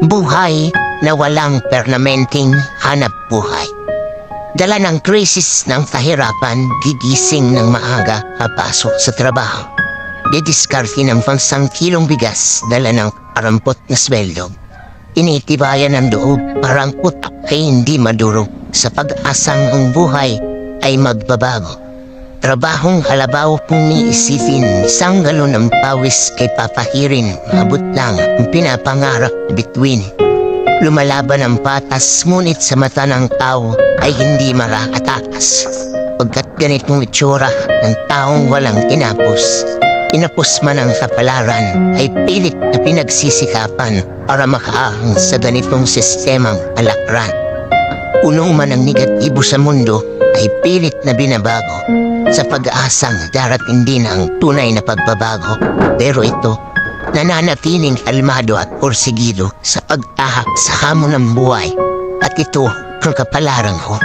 Buhay na walang permanenteng hanap buhay. Dala ng krisis ng kahirapan, gigising ng maaga, papasok sa trabaho. Didiskarte ng pansang kilong bigas, dala ng parampot na sweldo. Initibayan ng loob, parang utak ay hindi madurog sa pag-asang ang buhay ay magbabago. Trabahong halabaw kung niisipin, isang galon ng pawis kay papahirin, maabot lang ang pinapangarap bituin. Lumalaban ang patas, ngunit sa mata ng tao ay hindi makakatakas. Pagkat ganitong itsura ng taong walang inapos, inapos man ang kapalaran, ay pilit na pinagsisikapan para makaahang sa ganitong sistemang alakran. Punong man ang negatibo sa mundo, ay pilit na binabago sa pag-aasang darating din ang tunay na pagbabago. Pero ito, nananatiling kalmado at porsigido sa pag-ahak sa hamon ng buhay. At ito ang kapalaran ko.